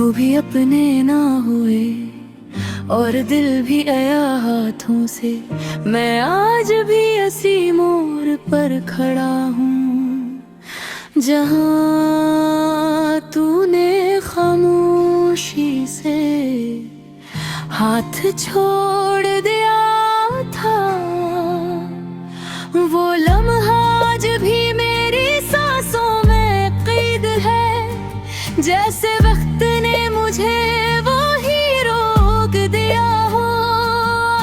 वो भी अपने ना हुए और दिल भी गया हाथों से। मैं आज भी इसी मोड़ पर खड़ा हूँ जहाँ तूने खामोशी से हाथ छोड़ दिया था। वो लम्हा आज भी मेरी सांसों में कैद है, जैसे वक्त ने मुझे वो ही रोक दिया हो।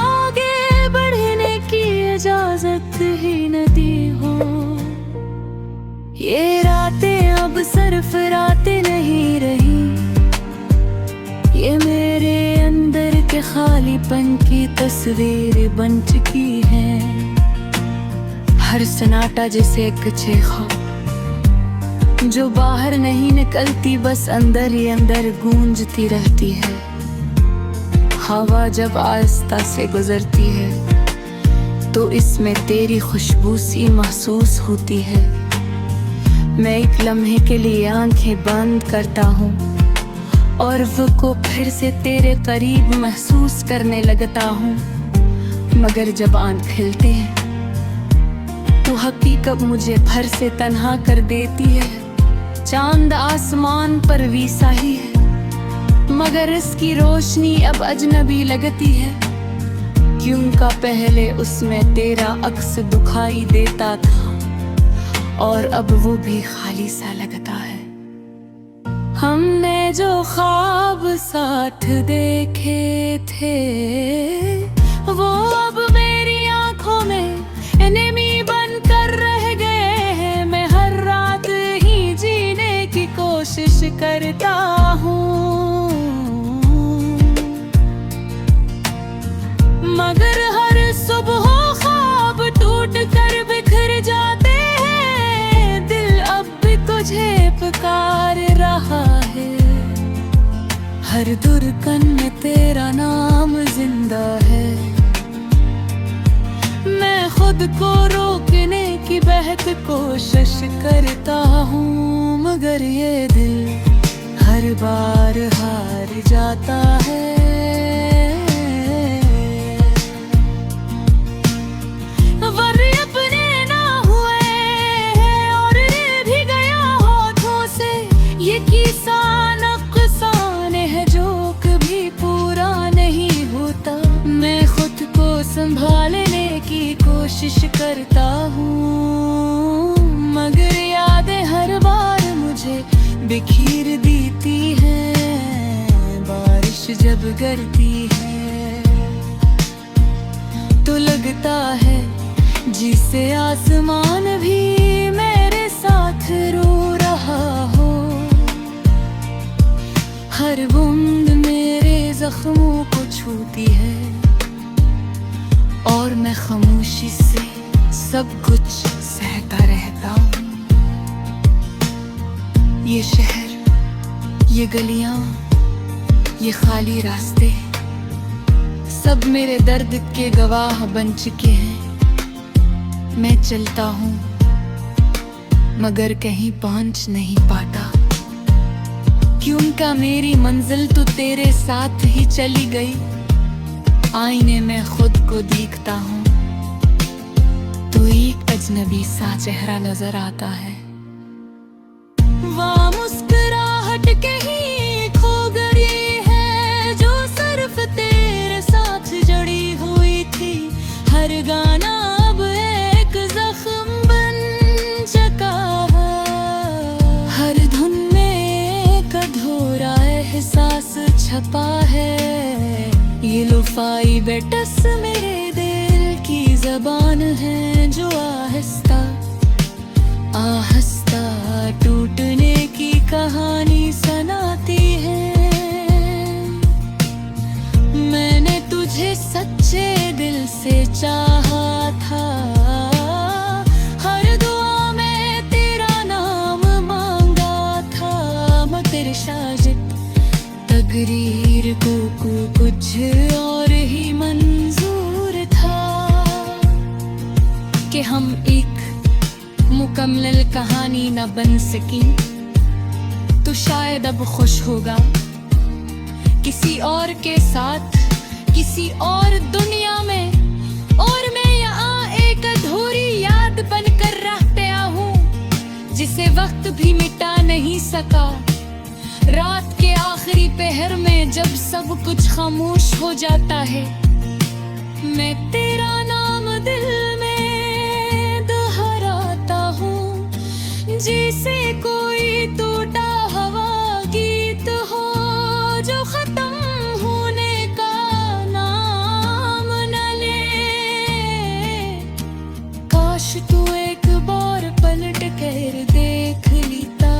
आगे बढ़ने की इजाजत ही न दी हो। ये रातें अब सिर्फ रातें नहीं रही, ये मेरे अंदर के खालीपन की तस्वीर बन चुकी है। हर सन्नाटा जैसे एक चीखा जो बाहर नहीं निकलती, बस अंदर ही अंदर गूंजती रहती है। हवा जब आहिस्ता से गुजरती है तो इसमें तेरी खुशबू सी महसूस होती है। मैं एक लम्हे के लिए आंखें बंद करता हूँ और वो को फिर से तेरे करीब महसूस करने लगता हूँ। मगर जब आंख खिलते हैं तो हकीकत मुझे फिर से तन्हा कर देती है। चांद आसमान पर वीसा ही है, मगर इसकी रोशनी अब अजनबी लगती है। क्योंकि पहले उसमें तेरा अक्स दिखाई देता था और अब वो भी खाली सा लगता है। हमने जो ख्वाब साथ देखे थे वो अब मेरी आंखों में एनिमी बन कर रह गए हैं। मैं हर रात ही जीने की कोशिश करता हूँ, मगर हर सुबह ख्वाब टूट कर बिखर जाते हैं। दिल अब भी तुझे पुकार रहा है, हर धड़कन में तेरा नाम जिंदा है। मैं खुद को रोकने की बेहद कोशिश करता हूँ, मगर ये दिल हर बार हार जाता है। वर्रे अपने ना हुए और ये भी गया हाथों से। ये किस्सा नुकसान है जो कभी पूरा नहीं होता। मैं खुद को संभालने की कोशिश करता हूँ, मगर यादें हर बार मुझे बिखेर देती हैं। बारिश जब गिरती है तो लगता है जिसे आसमान भी मेरे साथ रो रहा हो। हर बूंद मेरे जख्मों को छूती है और मैं खामोशी से सब कुछ सहता रहता हूँ। ये शहर, ये गलियां, ये खाली रास्ते सब मेरे दर्द के गवाह बन चुके हैं। मैं चलता हूँ मगर कहीं पहुँच नहीं पाता, क्योंकि मेरी मंजिल तो तेरे साथ ही चली गई। आईने में खुद को देखता हूँ तो एक अजनबी सा चेहरा नजर आता है। वह मुस्कुराहट कहीं खो गई है जो सिर्फ तेरे साथ जड़ी हुई थी। हर गाना अब एक जख्म बन चुका है, हर धुन में एक अधूरा एहसास छपा है। ये लुफाई बेटस मेरे दिल की ज़बान है जो आहिस्ता आहिस्ता टूटने की कहानी सुनाती है। मैंने तुझे सच्चे दिल से चाहा था, हर दुआ में तेरा नाम मांगा था, मगर शायद तकदीर को कुछ और ही मंजूर था कि हम एक मुकम्मल कहानी न बन सकी। तो शायद अब खुश होगा किसी और के साथ, किसी और दुनिया में, और मैं यहाँ एक अधूरी याद बनकर रह गया हूँ, जिसे वक्त भी मिटा नहीं सका। रात के आखिरी पहर में जब सब कुछ खामोश हो जाता है, मैं तेरा नाम दिल में दोहराता हूँ, जैसे कोई टूटा हवा गीत हो जो खत्म होने का नाम न ले। काश तू एक बार पलट कर देख लेता,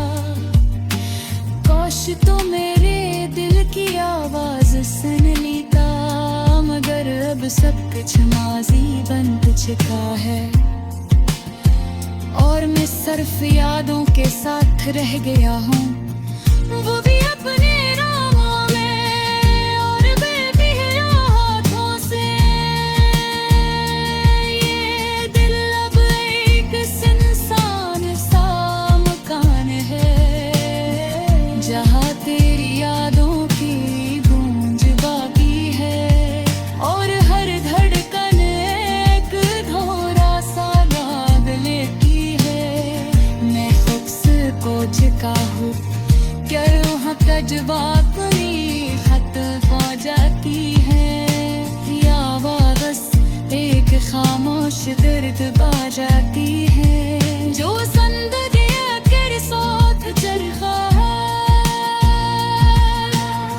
काश तू मेरे दिल की आवाज सुन लेता, मगर अब सब कुछ माजी बन चुका है, और मैं सिर्फ यादों के साथ रह गया हूँ, वो भी अपने राहों में और बेपहरा हाथों से। ये दिल अब एक सुनसान सा मकान है, जहाँ तेरी यादों की गूंज बाकी है, और हर धड़कन एक धोरा सा दाग लेती है। मैं खुद से को चुका हूँ, करूँ जवाबनी खत पा जाती है, या बस एक खामोश दर्द पा जाती है, जो जिंदगी कर साथ चरखा है,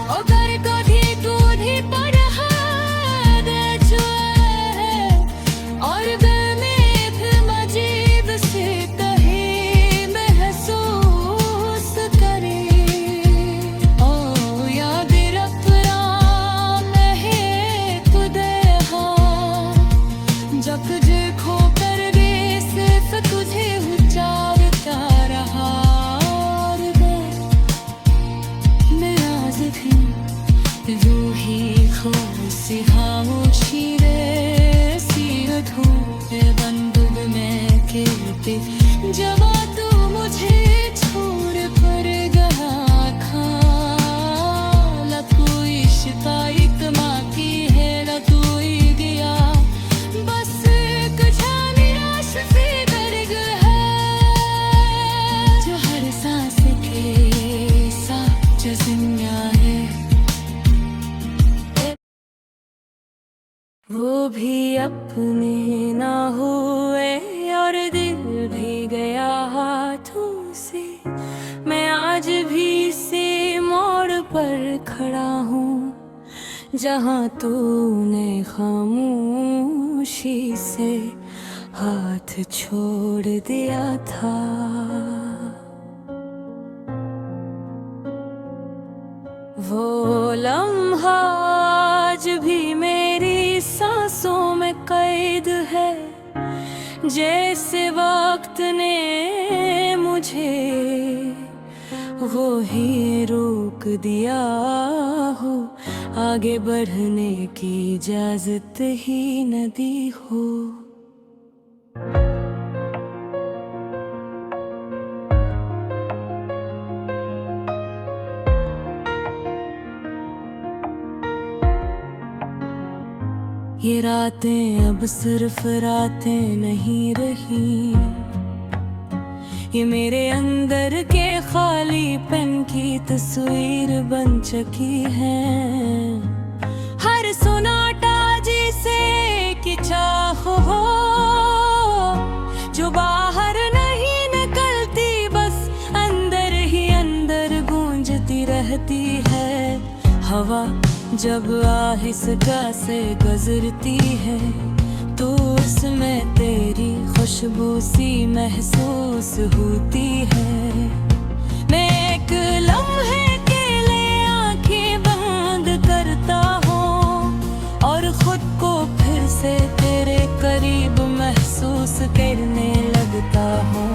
और घर को भी दूध ही पड़ा दे है, और दिल में फिर मजीब से कहीं महसूस करे। ओ याद रखना मैं है खुदे हाँ, जब तुझे खो कर भी सिर्फ तुझे उजारता रहा, और मैं आज भी रूही खो सी खामोशी रे सी धूप बंदूक में खेलते, जब तू मुझे छोड़ कर गया था, न कोई शिकायत माँ की है न कोई दिया, बस एक निराश सी दर्द है, जो हर सांस के साथ जिंदा है। वो भी अपने ना हुए और दिल भी गया हाथों से, मैं आज भी से मोड़ पर खड़ा हूँ, जहाँ तूने खामोशी से हाथ छोड़ दिया था। वो लम्हा आज भी मेरी सांसों में कैद है, जैसे वक्त ने मुझे वो ही रोक दिया हो, आगे बढ़ने की इजाजत ही न दी हो। ये रातें अब सिर्फ रातें नहीं रही, ये मेरे अंदर के खालीपन की तस्वीर बन चुकी है। हर सन्नाटा जिसे कि चाह हो, जो बाहर नहीं निकलती, बस अंदर ही अंदर गूंजती रहती है। हवा जब आहिस्ता से गुजरती है, तो उसमें तेरी खुशबू सी महसूस होती है। मैं एक लम्हे के लिए आंखें बंद करता हूँ, और खुद को फिर से तेरे करीब महसूस करने लगता हूँ।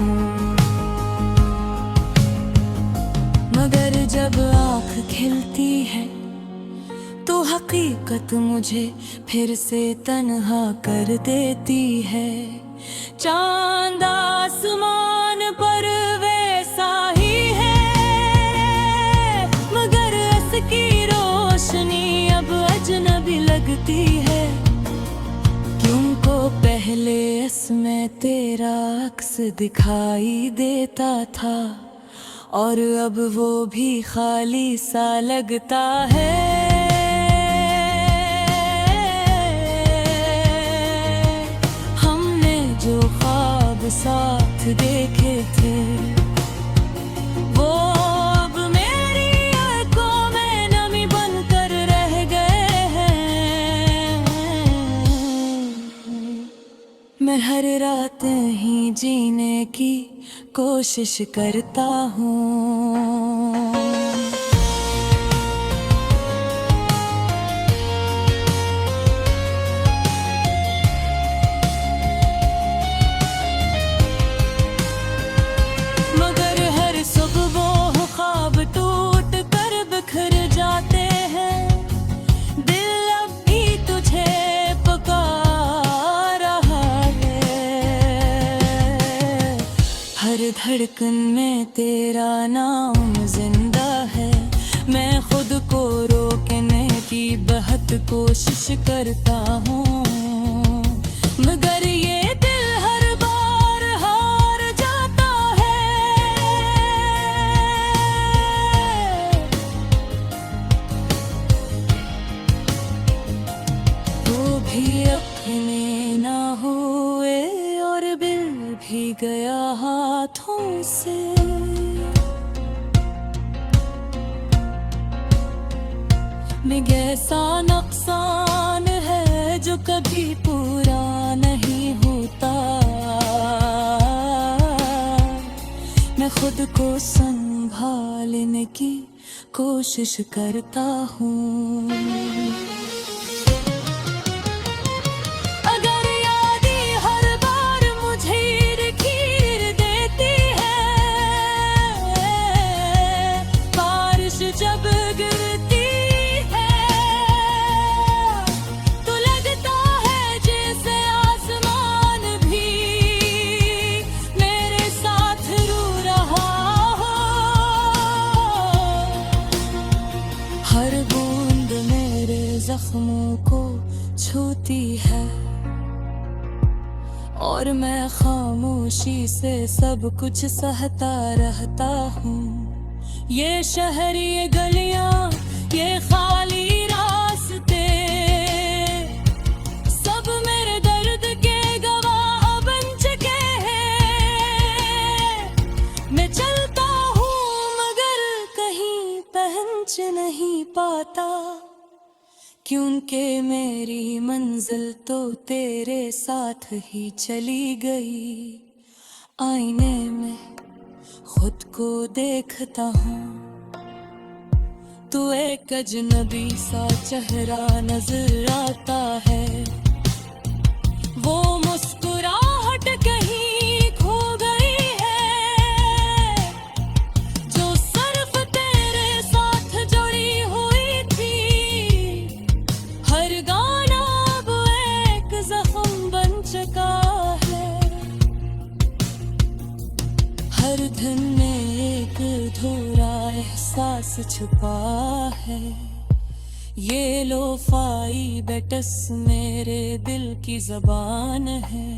मगर जब आँख खिलती है, तो हकीकत मुझे फिर से तन्हा कर देती है। चांद आसमान पर वैसा ही है, मगर उसकी रोशनी लगती है। क्यों को पहले इसमें तेरा अक्स दिखाई देता था, और अब वो भी खाली सा लगता है। हमने जो ख्वाब साथ देखे थे, वो अब मेरी आंखों में नमी बनकर रह गए हैं। मैं हर रात ही जीने की कोशिश करता हूँ। मगर हर सुबह ख्वाब टूट कर बिखर जाते हैं। दिल अब भी तुझे पुकार रहा है। हर धड़कन में तेरा नाम जिंदा है। मैं खुद को रोकने की बहुत कोशिश करता हूँ, मगर ये दिल हर बार हार जाता है। वो भी अपने ना हुए और बिल भी गया हाथों से। ऐसा नुकसान है जो कभी पूरा नहीं होता। मैं खुद को संभालने की कोशिश करता हूँ। अगर यादें हर बार मुझे लकीर देती है, बारिश जब गिरती जख्मों को छूती है, और मैं खामोशी से सब कुछ सहता रहता हूँ। ये शहर, ये गलियां, ये खाली रास्ते, सब मेरे दर्द के गवाह बन चुके हैं। मैं चलता हूँ मगर कहीं पहुंच नहीं पाता, क्योंकि मेरी मंजिल तो तेरे साथ ही चली गई। आईने में खुद को देखता हूँ, तू एक अजनबी सा चेहरा नजर आता है। वो मुस्कुराहट कहीं खो गई है, जो सिर्फ तेरे साथ जुड़ी हुई थी। हर गाना अब एक जख्म बन चुका है, हर धुन में एक अधूरा एहसास छुपा है। ये लोफाई बेटस मेरे दिल की ज़बान है,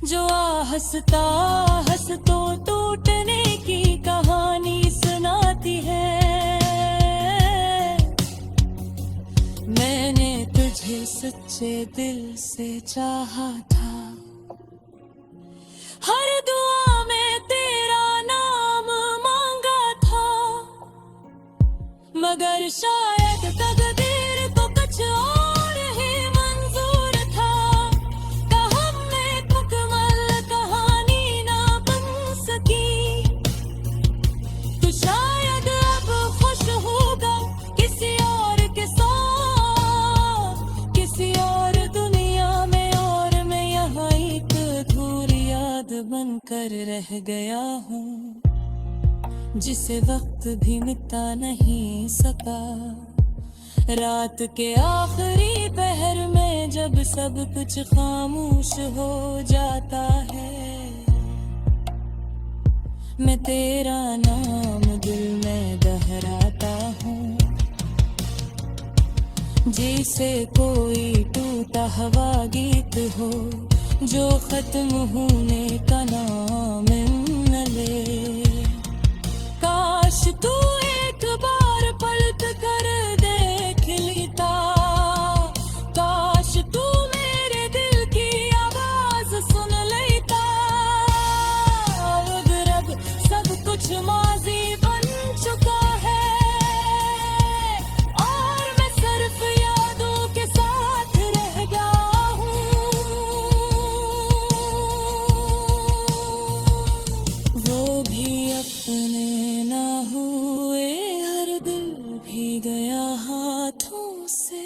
जो हंसता हंस तो टूटने की कहानी सुनाती है। मैंने तुझे सच्चे दिल से चाहा था, हर दुआ में तेरा नाम मांगा था, मगर शायद तकदीर को कुछ और ही मंजूर था। हम में मुकम्मल कहानी ना बन सकी, तो शायद अब खुश होगा किसी और के साथ, किसी और दुनिया में, और मैं यहाँ एक अधूरी याद बनकर रह गया हूँ, जिसे वक्त भी मिटा नहीं सका। रात के आखिरी पहर में जब सब कुछ खामोश हो जाता है, मैं तेरा नाम दिल में दोहराता हूँ। जैसे कोई टूटा हवा गीत हो जो खत्म होने का नाम न ले। काश तू एक बार पलट कर देख लेता, काश तू मेरे दिल की आवाज सुन लेता। अब रब सब कुछ माजी बन चुका है और मैं सिर्फ यादों के साथ रह गया हूँ। वो भी अपने ना हुए, हर दिल भी गया हाथों से।